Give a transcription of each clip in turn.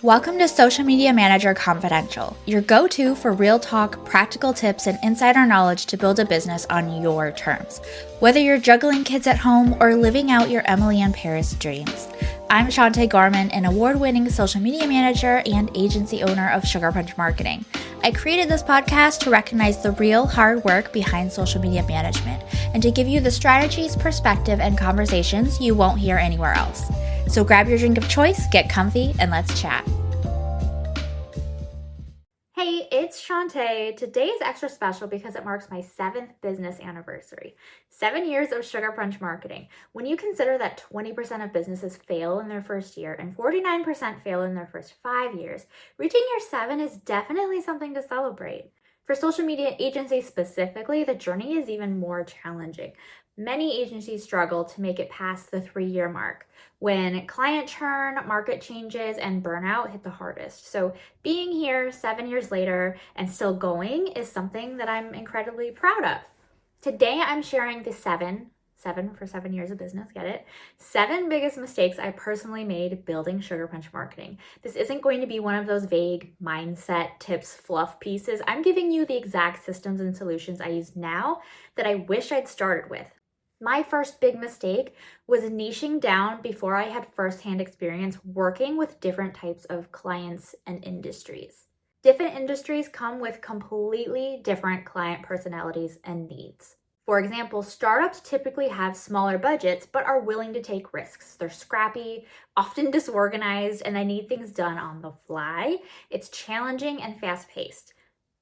Welcome to Social Media Manager Confidential, your go-to for real talk, practical tips, and insider knowledge to build a business on your terms. Whether you're juggling kids at home or living out your Emily in Paris dreams. I'm Shanté, an award-winning social media manager and agency owner of Sugarpunch Marketing. I created this podcast to recognize the real hard work behind social media management and to give you the strategies, perspective, and conversations you won't hear anywhere else. So grab your drink of choice, get comfy, and let's chat. Hey, it's Shanté. Today is extra special because it marks my 7th business anniversary. 7 years of Sugarpunch Marketing. When you consider that 20% of businesses fail in their first year and 49% fail in their first 5 years, reaching year 7 is definitely something to celebrate. For social media agencies specifically, the journey is even more challenging. Many agencies struggle to make it past the 3-year mark when client churn, market changes, and burnout hit the hardest. So being here 7 years later and still going is something that I'm incredibly proud of. Today, I'm sharing the seven for 7 years of business, get it? 7 biggest mistakes I personally made building Sugarpunch Marketing. This isn't going to be one of those vague mindset tips, fluff pieces. I'm giving you the exact systems and solutions I use now that I wish I'd started with. My first big mistake was niching down before I had firsthand experience working with different types of clients and industries. Different industries come with completely different client personalities and needs. For example, startups typically have smaller budgets but are willing to take risks. They're scrappy, often disorganized, and they need things done on the fly. It's challenging and fast-paced.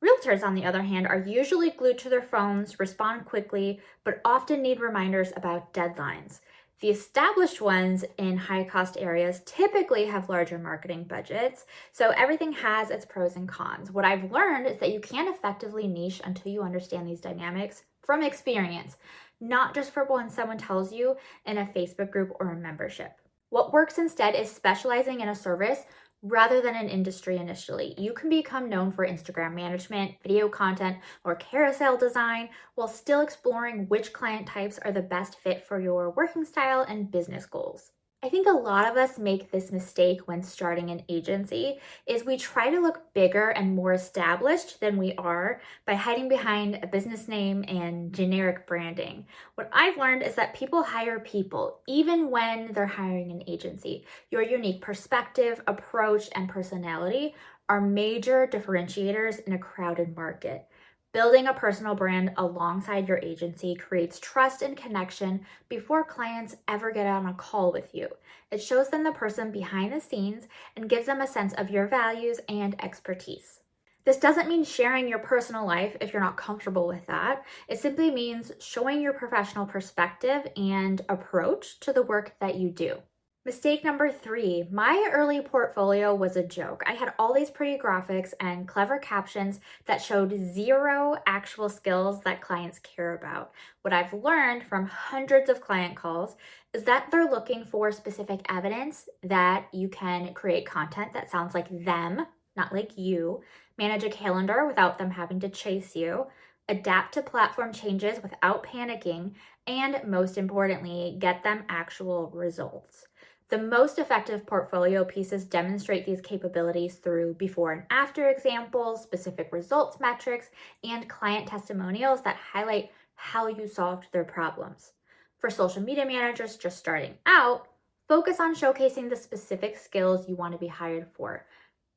Realtors, on the other hand, are usually glued to their phones, respond quickly, but often need reminders about deadlines. The established ones in high-cost areas typically have larger marketing budgets, so everything has its pros and cons. What I've learned is that you can't effectively niche until you understand these dynamics from experience, not just for when someone tells you in a Facebook group or a membership. What works instead is specializing in a service rather than an industry initially. You can become known for Instagram management, video content, or carousel design while still exploring which client types are the best fit for your working style and business goals. I think a lot of us make this mistake when starting an agency is we try to look bigger and more established than we are by hiding behind a business name and generic branding. What I've learned is that people hire people, even when they're hiring an agency. Your unique perspective, approach, and personality are major differentiators in a crowded market. Building a personal brand alongside your agency creates trust and connection before clients ever get on a call with you. It shows them the person behind the scenes and gives them a sense of your values and expertise. This doesn't mean sharing your personal life if you're not comfortable with that. It simply means showing your professional perspective and approach to the work that you do. Mistake number 3, my early portfolio was a joke. I had all these pretty graphics and clever captions that showed zero actual skills that clients care about. What I've learned from hundreds of client calls is that they're looking for specific evidence that you can create content that sounds like them, not like you, manage a calendar without them having to chase you, adapt to platform changes without panicking, and most importantly, get them actual results. The most effective portfolio pieces demonstrate these capabilities through before and after examples, specific results metrics, and client testimonials that highlight how you solved their problems. For social media managers just starting out, focus on showcasing the specific skills you want to be hired for,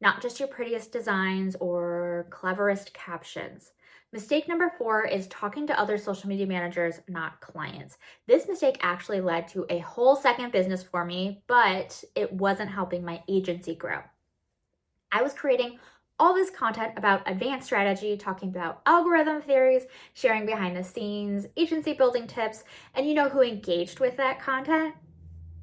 not just your prettiest designs or cleverest captions. Mistake number 4 is talking to other social media managers, not clients. This mistake actually led to a whole second business for me, but it wasn't helping my agency grow. I was creating all this content about advanced strategy, talking about algorithm theories, sharing behind the scenes, agency building tips, and you know who engaged with that content?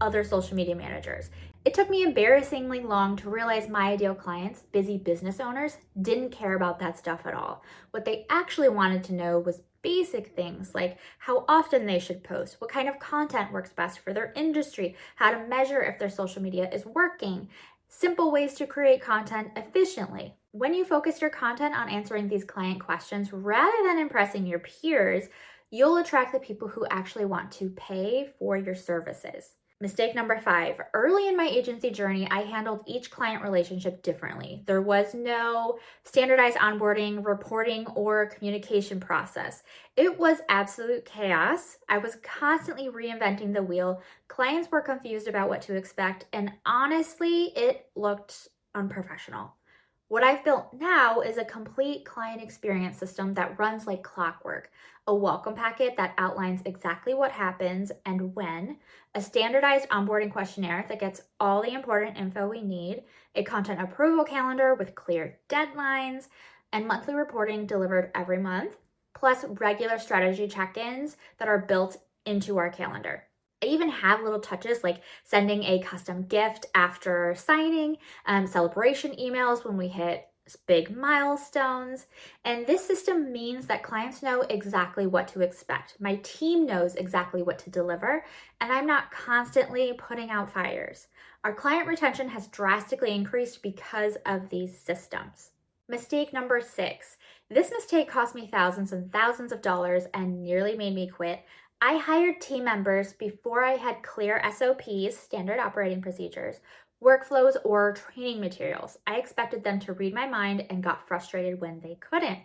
Other social media managers. It took me embarrassingly long to realize my ideal clients, busy business owners, didn't care about that stuff at all. What they actually wanted to know was basic things like how often they should post, what kind of content works best for their industry, how to measure if their social media is working, simple ways to create content efficiently. When you focus your content on answering these client questions rather than impressing your peers, you'll attract the people who actually want to pay for your services. Mistake number 5, early in my agency journey, I handled each client relationship differently. There was no standardized onboarding, reporting, or communication process. It was absolute chaos. I was constantly reinventing the wheel. Clients were confused about what to expect, and honestly, it looked unprofessional. What I've built now is a complete client experience system that runs like clockwork, a welcome packet that outlines exactly what happens and when, a standardized onboarding questionnaire that gets all the important info we need, a content approval calendar with clear deadlines, and monthly reporting delivered every month, plus regular strategy check-ins that are built into our calendar. I even have little touches like sending a custom gift after signing, celebration emails when we hit big milestones. And this system means that clients know exactly what to expect. My team knows exactly what to deliver, and I'm not constantly putting out fires. Our client retention has drastically increased because of these systems. Mistake number 6. This mistake cost me thousands and thousands of dollars and nearly made me quit. I hired team members before I had clear SOPs, standard operating procedures, workflows, or training materials. I expected them to read my mind and got frustrated when they couldn't.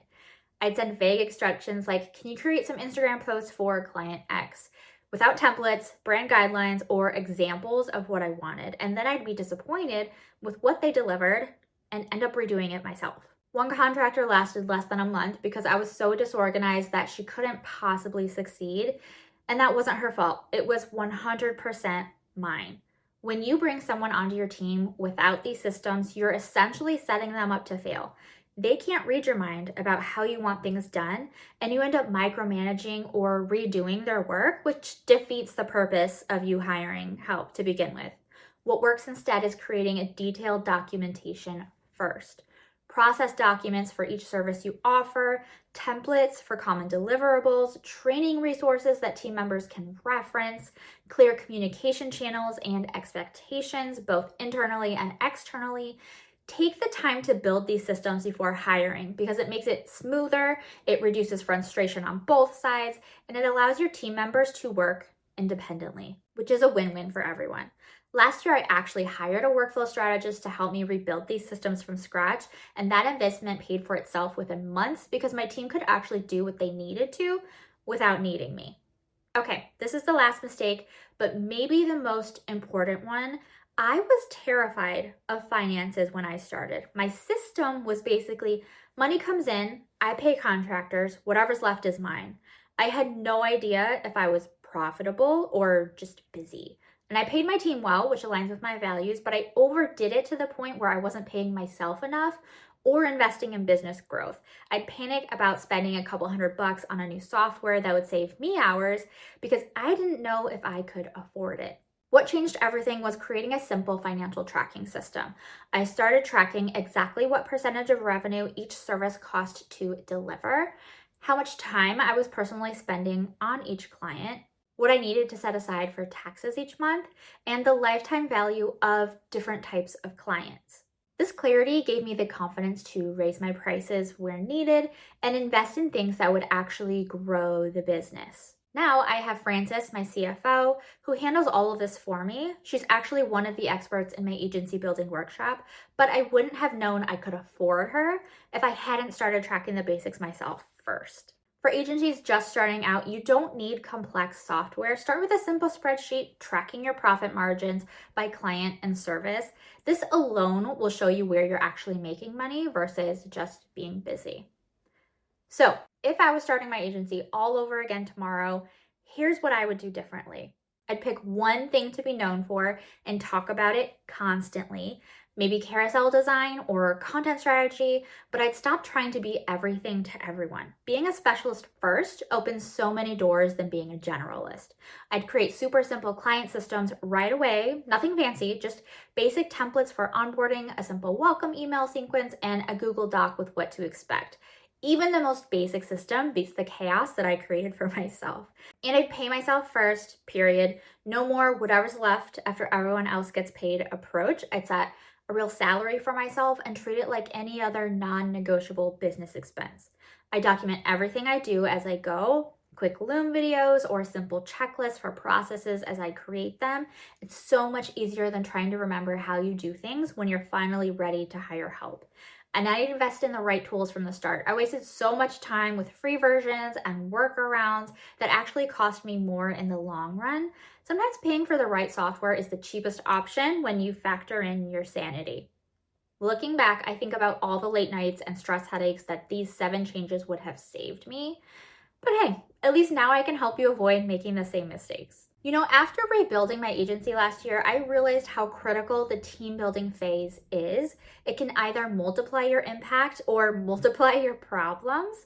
I'd send vague instructions like, can you create some Instagram posts for client X? Without templates, brand guidelines, or examples of what I wanted. And then I'd be disappointed with what they delivered and end up redoing it myself. One contractor lasted less than a month because I was so disorganized that she couldn't possibly succeed. And that wasn't her fault. It was 100% mine. When you bring someone onto your team without these systems, you're essentially setting them up to fail. They can't read your mind about how you want things done, and you end up micromanaging or redoing their work, which defeats the purpose of you hiring help to begin with. What works instead is creating a detailed documentation first. Process documents for each service you offer, templates for common deliverables, training resources that team members can reference, clear communication channels and expectations, both internally and externally. Take the time to build these systems before hiring because it makes it smoother, it reduces frustration on both sides, and it allows your team members to work independently, which is a win-win for everyone. Last year, I actually hired a workflow strategist to help me rebuild these systems from scratch, and that investment paid for itself within months because my team could actually do what they needed to without needing me. Okay, this is the last mistake, but maybe the most important one. I was terrified of finances when I started. My system was basically money comes in, I pay contractors, whatever's left is mine. I had no idea if I was profitable or just busy. And I paid my team well, which aligns with my values, but I overdid it to the point where I wasn't paying myself enough or investing in business growth. I'd panic about spending a couple $100 on a new software that would save me hours because I didn't know if I could afford it. What changed everything was creating a simple financial tracking system. I started tracking exactly what percentage of revenue each service cost to deliver, how much time I was personally spending on each client, what I needed to set aside for taxes each month, and the lifetime value of different types of clients. This clarity gave me the confidence to raise my prices where needed and invest in things that would actually grow the business. Now I have Frances, my CFO, who handles all of this for me. She's actually one of the experts in my agency building workshop, but I wouldn't have known I could afford her if I hadn't started tracking the basics myself first. For agencies just starting out, you don't need complex software. Start with a simple spreadsheet tracking your profit margins by client and service. This alone will show you where you're actually making money versus just being busy. So if I was starting my agency all over again tomorrow, here's what I would do differently. I'd pick one thing to be known for and talk about it constantly. Maybe carousel design or content strategy, but I'd stop trying to be everything to everyone. Being a specialist first opens so many doors than being a generalist. I'd create super simple client systems right away, nothing fancy, just basic templates for onboarding, a simple welcome email sequence, and a Google Doc with what to expect. Even the most basic system beats the chaos that I created for myself. And I'd pay myself first, period. No more whatever's left after everyone else gets paid approach. I'd set a real salary for myself and treat it like any other non-negotiable business expense. I document everything I do as I go, quick Loom videos or simple checklists for processes as I create them. It's so much easier than trying to remember how you do things when you're finally ready to hire help. And I invest in the right tools from the start. I wasted so much time with free versions and workarounds that actually cost me more in the long run. Sometimes paying for the right software is the cheapest option when you factor in your sanity. Looking back, I think about all the late nights and stress headaches that these 7 changes would have saved me. But hey, at least now I can help you avoid making the same mistakes. You know, after rebuilding my agency last year, I realized how critical the team building phase is. It can either multiply your impact or multiply your problems.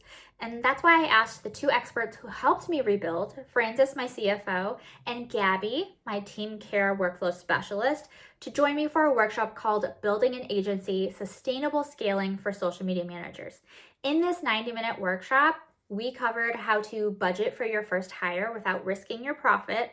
And that's why I asked the 2 experts who helped me rebuild, Francis, my CFO, and Gabby, my team care workflow specialist, to join me for a workshop called Building an Agency, Sustainable Scaling for Social Media Managers. In this 90-minute workshop, we covered how to budget for your first hire without risking your profit,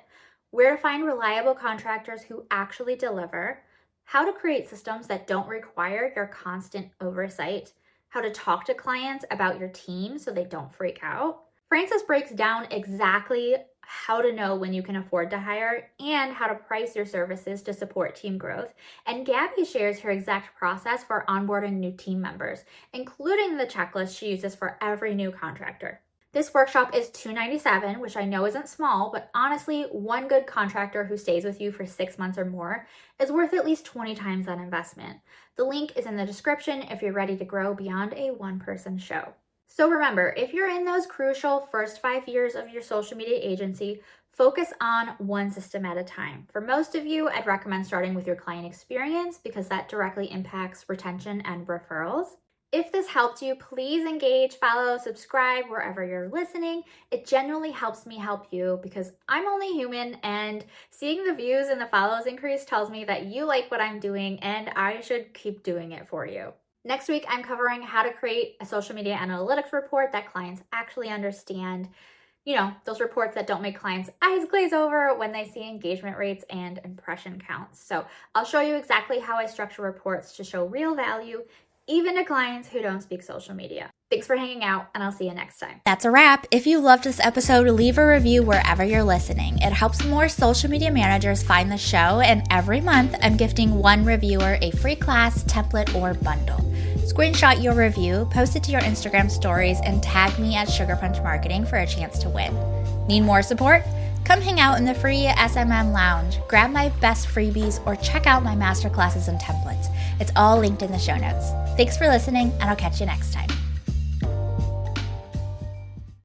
where to find reliable contractors who actually deliver, how to create systems that don't require your constant oversight, how to talk to clients about your team so they don't freak out. Francis breaks down exactly how to know when you can afford to hire and how to price your services to support team growth. And Gabby shares her exact process for onboarding new team members, including the checklist she uses for every new contractor. This workshop is $297, which I know isn't small, but honestly, one good contractor who stays with you for 6 months or more is worth at least 20 times that investment. The link is in the description if you're ready to grow beyond a one-person show. So remember, if you're in those crucial first 5 years of your social media agency, focus on one system at a time. For most of you, I'd recommend starting with your client experience because that directly impacts retention and referrals. If this helped you, please engage, follow, subscribe wherever you're listening. It genuinely helps me help you because I'm only human, and seeing the views and the follows increase tells me that you like what I'm doing and I should keep doing it for you. Next week, I'm covering how to create a social media analytics report that clients actually understand. You know, those reports that don't make clients' eyes glaze over when they see engagement rates and impression counts. So I'll show you exactly how I structure reports to show real value, even to clients who don't speak social media. Thanks for hanging out, and I'll see you next time. That's a wrap. If you loved this episode, leave a review wherever you're listening. It helps more social media managers find the show, and every month I'm gifting one reviewer a free class, template, or bundle. Screenshot your review, post it to your Instagram stories, and tag me at Sugarpunch Marketing for a chance to win. Need more support? Come hang out in the free SMM lounge, grab my best freebies, or check out my masterclasses and templates. It's all linked in the show notes. Thanks for listening, and I'll catch you next time.